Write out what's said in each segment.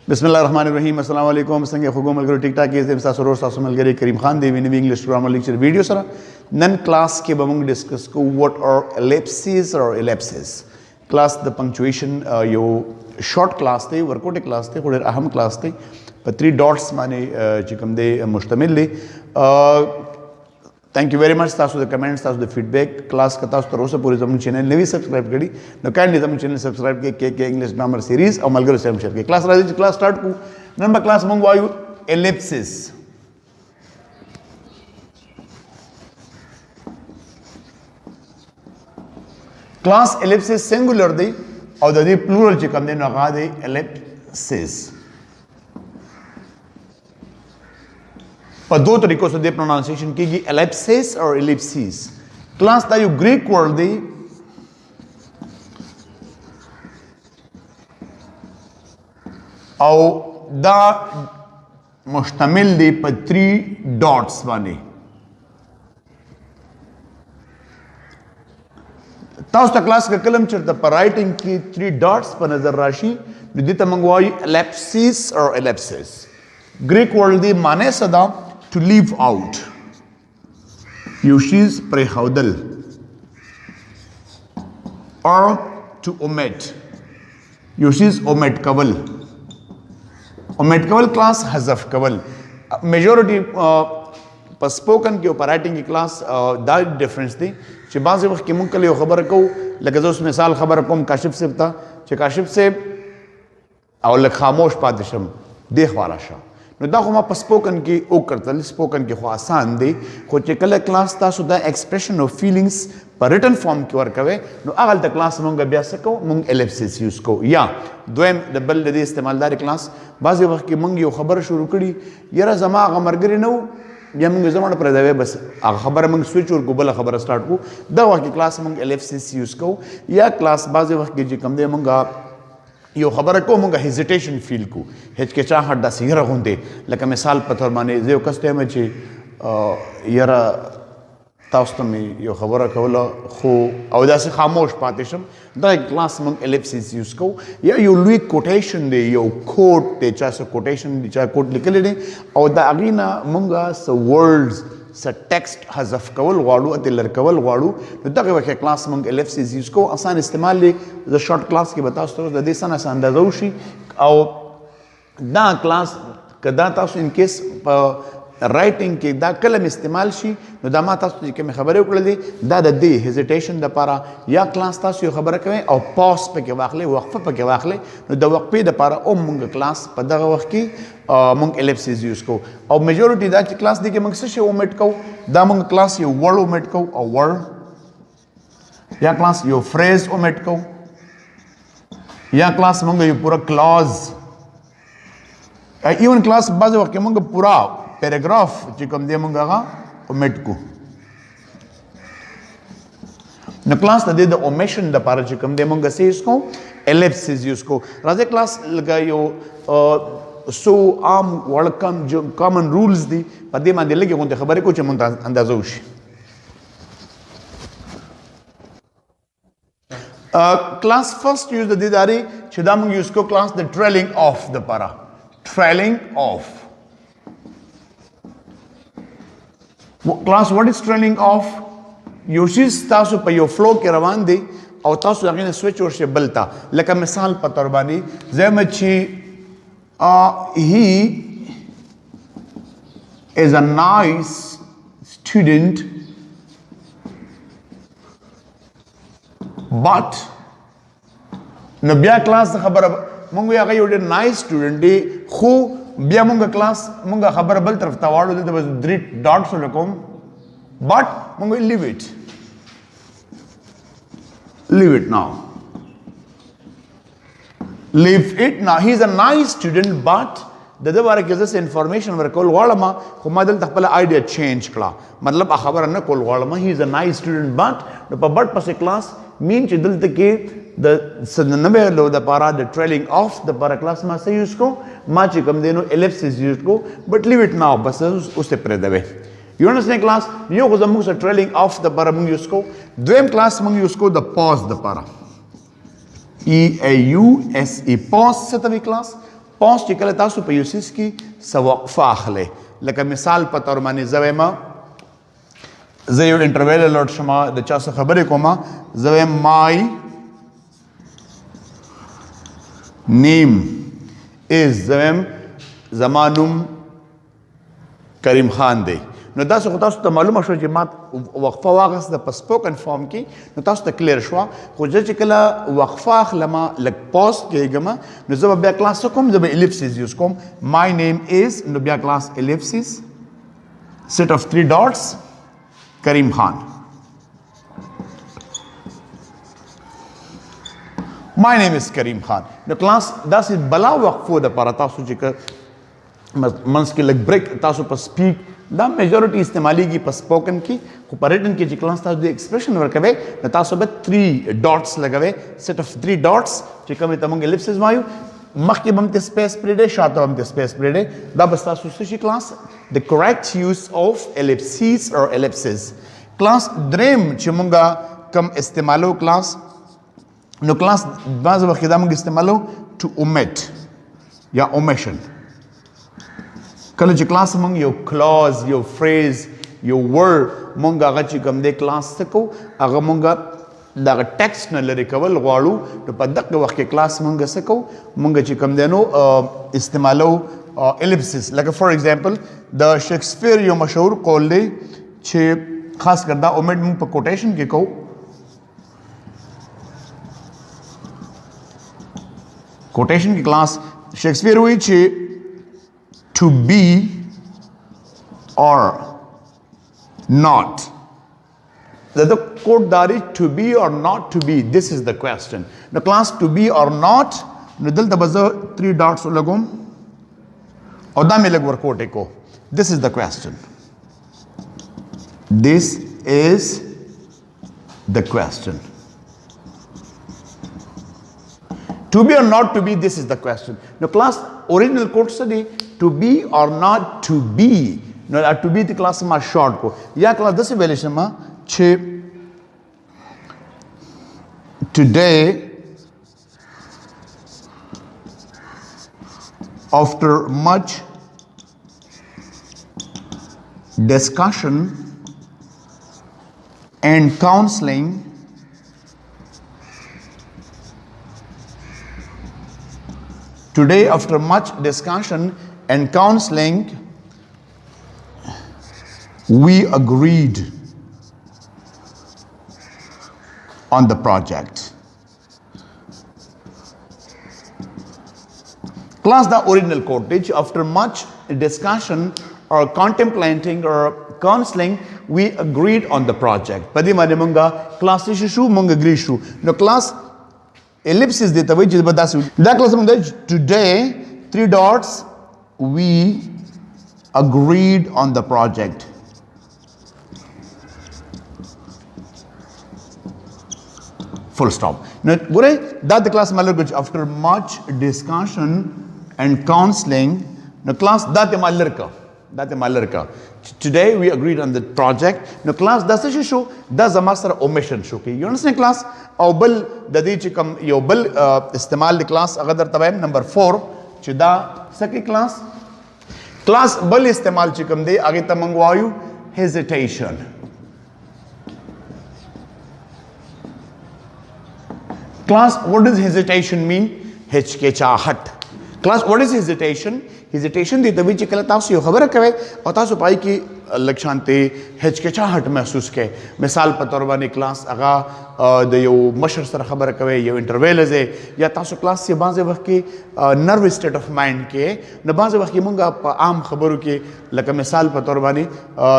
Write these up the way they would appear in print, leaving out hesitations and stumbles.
बिस्मिल्लाहिर्रहमानिर्रहीम अस्सलाम वालेकुम संगे खुगो मलगर टिकटॉक के जिम सरोर सासु मलगर करीम खान देवी नवी English grammar lecture video sir नन क्लास के बमंग डिस्कस को व्हाट आर एलिप्सिस और एलिप्सिस क्लास द पंक्चुएशन यो शॉर्ट क्लास थे वर्कआउट क्लास थे थोड़े अहम क्लास थे पर 3 डॉट्स माने चिकम दे मुश्तमिल ले थैंक यू वेरी मच तासु द कमेंट्स तासु द फीडबैक क्लास का तासु तरोसा पूरे जमन चैनल ने भी सब्सक्राइब करी नो काइंडली जमन चैनल सब्सक्राइब के इंग्लिश ग्रामर सीरीज और मलगर सेम शेयर के क्लास राजी क्लास स्टार्ट को नंबर क्लास मंगवायु एलिप्सिस क्लास एलिप्सिस सिंगुलर दे और द प्लूरल चिकम दे नगा दे एलिप्सिस पर दो तरीकों से दे प्रोनाउंसिएशन की एलिप्सिस और एलिप्सिस क्लास दा यू ग्रीक वर्ड दे और दा मुश्तमिल दे पर 3 डॉट्स वाले ताउस क्लास का कलम चरता पर राइटिंग की 3 डॉट्स पर नजर राशि दिता मंगवाई एलिप्सिस और एलिप्सिस ग्रीक वर्ड दे माने सदा to leave out Yushis prehaudal or to omit Yushis omit kaval class hazaf kaval majority पर स्पोकन के ऊपर राइटिंग की क्लास दा डिफरेंस थी कि बाज़ वक्त की मुंकल यो खबर को लगे जो मिसाल खबर को काशिफ से बता कि काशिफ से और खामोश पादिशम देख वाला शाह नो दा खुमा स्पोकन की ओ करतल स्पोकन की खो आसान दे खो चेकल क्लास ता सुदा एक्सप्रेशन ऑफ फीलिंग्स पर रिटन फॉर्म की वर कवे नो अगल द क्लास मंग अभ्यास को मंग एलिप्सिस यूज को या दोम डबल दे इस्तेमालदार क्लास बाज़ वक्त की मंग यो खबर शुरू करी यरा जमा गमरगरी नो या मंग जमान पर दवे बस खबर मंग स्विच और गूगल खबर स्टार्ट को दा वक्त की क्लास मंग एलिप्सिस यूज को या क्लास बाज़ वक्त की जी कम दे मंगा यो खबर को मंगा हेजिटेशन फील को हिचकिचाहट दा सिंगरा होंदे लका मिसाल पथर माने जो कस्ते में चे यरा ताउस्तो में यो खबर कोला खो औदा से खामोश पातेशम दा क्लास मंग एलिप्सिस यूज को या यो लुई कोटेशन दे यो कोट ते चाहे कोटेशन दे चाहे कोट लिख ले दे औदा अगीना मंगा स वर्ड्स स टेक्स्ट हज़फ कवल वाड़ू अतिलर कवल वाड़ू तो तक वह क्लास मंग एलिप्सिस यूज को आसान इस्तेमाल ले द शॉर्ट क्लास की बताओ तो द देसन आसान दाजोशी और दा क्लास कदा तास इन केस राइटिंग के दा कलम इस्तेमाल शी नो दा मा तास के मैं खबर उकल दी दा द दे हेजिटेशन द पारा या क्लास तास यो खबर कवे और पॉज पे के वाखले वक्फे पे के वाखले नो द वक्फे द पारा ओ मंग क्लास पदा वक्त की मंग एलिप्सिस यूज को और मेजॉरिटी दा क्लास दी के मंग से ओमिट को दा मंग क्लास यो वर्ड ओमिट को और वर्ड या क्लास यो फ्रेज ओमिट को या क्लास मंग यो पूरा क्लॉज इवन क्लास बाज वक्त मंग पूरा पैराग्राफ चिकम दे मंगा ओमिट को न क्लास दे द ओमिशन द पारा चिकम दे मंगा से इसको एलिप्सिस यूज को राजे क्लास लगा यो सो आम वर्ल्ड जो कॉमन रूल्स दी पदे मान दे लगे कोंते खबर को चमन अंदाजोश क्लास फर्स्ट यूज द दिदारी छिदाम यूज को क्लास द ट्रेलिंग ऑफ द पारा trailing off class what is trailing off योशिस तासु पे यो फ्लो के रवान दे और तासु अगेन स्विच और से बलता लका मिसाल पतर बानी जमची he is a nice student but न बिया क्लास खबर मंगो या यो नाइस स्टूडेंट दे खो बिया मंगा क्लास मंगा खबर बल तरफ तवाड़ो दे बस 3 डॉट्स लकोम बट मंगो leave it now leave it now he is a nice student but the war gives us information where kol walama humadal taqbala idea change kla matlab khabar na kol walama he is a nice student but pas class mean chidal ke the sannabe lo the para the trailing of the para class ma se use ko ma chikam deno ellipsis use ko but leave it now bas usse pre debe you understand class yo ko zamu se trailing of the para mung use ko dwem class mung use ko the pause the para E-A-U-S-E, pause से तभी क्लास پاس چې کله تاسو په یو څیز کې څه وقفه اخلئ لکه مثال په طور باندې زه وایم زه یو انټرویل الرټ شم د چا څه خبرې کوم زه وایم مای نیم از زه وایم زما نوم کریم خان دی نو تاسو خو تاسو ته معلومه شو چې ما وقفه واغسته په سپوکن فارم کې نو تاسو ته کلیر شوه خو زه چې کله وقفه اخلم لږ پاس کېږم نو زه به بیا کلاس څه کوم زه به الیپسیس یوز کوم مای نیم از نو بیا کلاس الیپسیس set of 3 dots کریم خان my name is کریم خان نو کلاس داسې بلا وقفو دپاره تاسو چې منځ کې لږ بریک تاسو په سپیک دا میجورټي استعمالیږي په سپوکن کې خو په ریټن کې چې کلاس تاسو د ایکسپریشن ورکوئ نو تاسو به 3 ډاټس لګوئ set of 3 dots چې کومې ته موږ الیپسس وایو مخکې به هم ته سپیس پرېږدئ شاته به هم ته سپیس پرېږدئ دا به ستاسو څه شي کلاس د کریکټ یوز آف الیپسیس اور الیپسس کلاس دریم چې موږ کم استعمالو کلاس نو کلاس بعض وخت دا موږ استعمالو to omit یا omission کله چې کلاس موږ یو کلاز یو فریز یو ورډ موږ هغه چې کوم دی کلاس څه کوو هغه موږ دغه ټیکسټ نه لرې کول غواړو نو په دغه وخت کې کلاس موږ څه کوو موږ چې کوم دی نو استعمالو الیپسس لکه فار ایگزامپل د شیکسپیر یو مشهور قول دی چې خاص کر دا اومټ موږ په کوټیشن کې کوو کوټیشن کې کلاس شیکسپیر وایي چې to be or not. The quote dari to be or not to be. This is the question. The class to be or not. Nidal tabaza 3 dots lagum. Oda me lag work ko. This is the question. This is the question. To be or not to be, this is the question. Now class original quote study to be or not to be. No, to be the class ma short ko. Ya class this evaluation ma che today after much discussion and counseling today after much discussion and counseling we agreed on the project. Class the original quotage after much discussion or contemplating or counseling we agreed on the project. Padi mane munga class issue munga agree shu. No class ellipsis deta wai jis bada su. Da class munga today 3 dots we agreed on the project. Full stop. Now, that the class language after much discussion and counseling. Now, class that the malarka. Today we agreed on the project. Now, class that's the show. That's a master omission show. You understand, class? Aubel dadi chikam yobel istemal the class. Agadar tabem number 4. Chida second class. Class bal istemal chikam de agita mangwayu hesitation. Class, what does hesitation mean? Hechkechahat. Class, what is hesitation? Hesitation the which kala tasu yo khabar kave aur tasu pai ki lakshante hechkechahat महसूस के मिसाल पे तौर पर क्लास आगा द यो मशर सर खबर कवे यो इंटरवल है या तासु क्लास से बाज़ वक्त की नर्व स्टेट ऑफ माइंड के न बाज़ वक्त की मुंगा आम खबरों के लका मिसाल पे तौर पर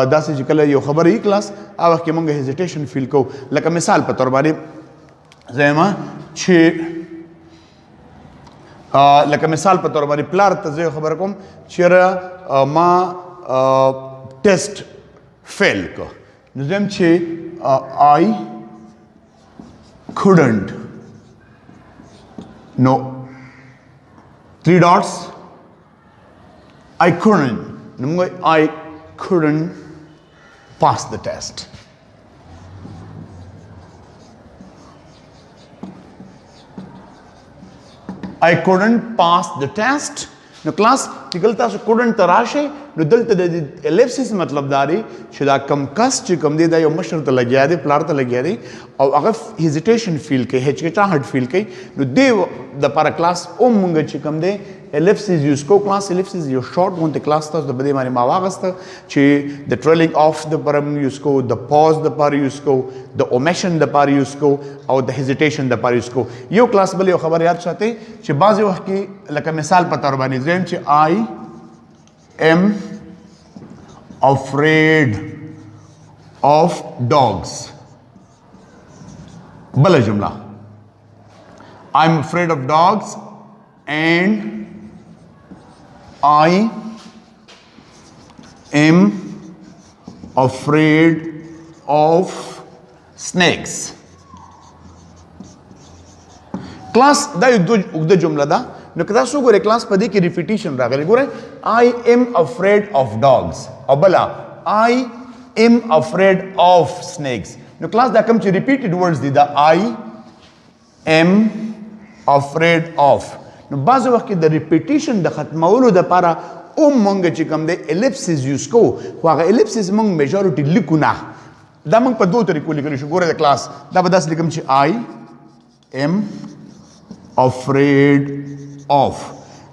दास जिकल यो खबर ही क्लास आ वक्त की मुंगा हेजिटेशन फील को लका मिसाल पे तौर पर زما چې لکه مثال په تور باندې پلار ته زه خبر کوم چې ما ټیسټ فیل کو نو زم چې I couldn't no 3 dots I couldn't نو I couldn't pass the test. I couldn't pass the test. نو کلاس چې کله تاسو کوډنټ ته راشئ نو دلته د الیپسس مطلب دا دی چې دا کم کس چې کم دی دا یو مشر ته لګیا دی پلار ته لګیا دی او هغه هیزیټیشن فیل کوي هچکچاهټ فیل کوي نو دې دپاره کلاس مونږ چې کم دی الیپسس یوز کو کلاس الیپسس یو شارټ غونډه کلاس تاسو د بده باندې ما واغسته چې د ټریلینګ اف د پرم یوز کو د پاز د پاره یوز کو د اومیشن د پاره یوز کو او د هیزیټیشن د پاره یوز کو یو کلاس بل یو خبر یاد ساتئ چې بعضی وخت کې لکه مثال په تور باندې زم چې I am afraid of dogs بل جمله I'm afraid of dogs and I am afraid of snakes. Class دا یو اوږده جمله ده نو که تاسو وګورئ کلاس په دې کې ریپیټیشن راغلی ګورئ I am afraid of dogs او بله I am afraid of snakes نو کلاس دا کوم چې ریپیټډ ورډز دي دا I am afraid of نو بعض وخت کې د ریپیټیشن د ختمولو دپاره مونږ چې کوم دی الیپسس یوز کوو خو هغه الیپسس مونږ میجورټي لیکو نه دا مونږ په دوو طریقو لیکلی شو ګوره د کلاس دا به داسې لیکم چې I am afraid of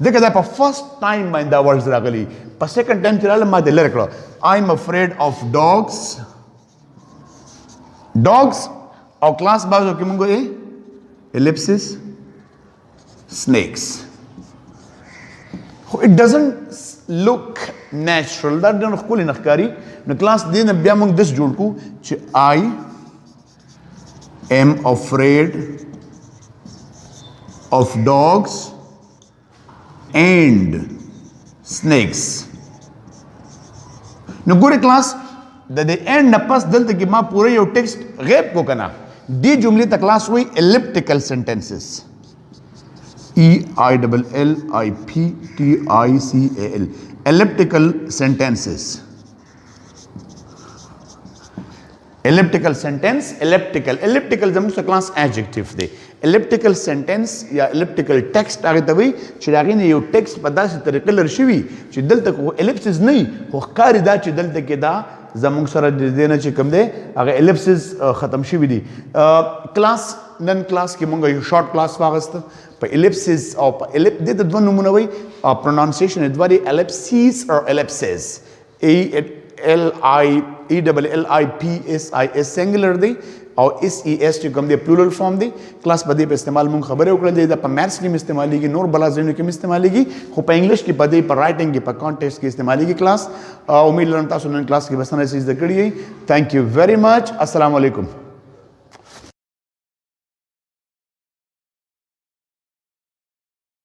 ځکه دا په فرست ټایم باندې دا ورډز راغلي په سیکنډ ټایم چې راغله ما دې لرې کړه I am afraid of dogs او کلاس بعضو کې مونږ وایي الیپسس snakes. It doesn't look natural. دا ډېر ښکلی نه ښکاري نو کلاس دې نه بیا موږ داسې جوړ کړو چې I am afraid of dogs and snakes. نو ګوره کلاس د دې اینډ نه پس دلته کې ما پوره یو ټیکسټ غیب کو کنه دې جملې ته کلاس وایي elliptical sentences EILLIPTICAL elliptical sentences elliptical sentence elliptical زموږ څه کلاس adjective دی elliptical sentence یا elliptical text هغه ته وایي چې د هغې نه یو ټیکسټ په داسې طریقه لر شوي چې دلته خو ellipsis نه وي خو ښکاري دا چې دلته کې دا زموږ سره د دې نه چې کوم دی هغه ellipsis ختم شوي دي کلاس نن کلاس کې مونږ یو شارټ کلاس واغسته په ellipsis او په دې ته دوه نومونه وایي پرونانسیشن یې دوه دي ellipses او ellipses ELLIPSIS سنګولر دی او SES چې کوم دی پلورل فارم دی کلاس په دې په استعمال مونږ خبرې وکړل دی دا په میتھس کې استعمالېږي نور بلا ځایونو کې استعمالېږي خو په انګلیش کې په دې په رائټنګ کې په کانټیکسټ کې استعمالېږي کلاس امید لرم تاسو نن کلاس کې بس نه زده کړی یئ تھینک یو ویری مچ السلام علیکم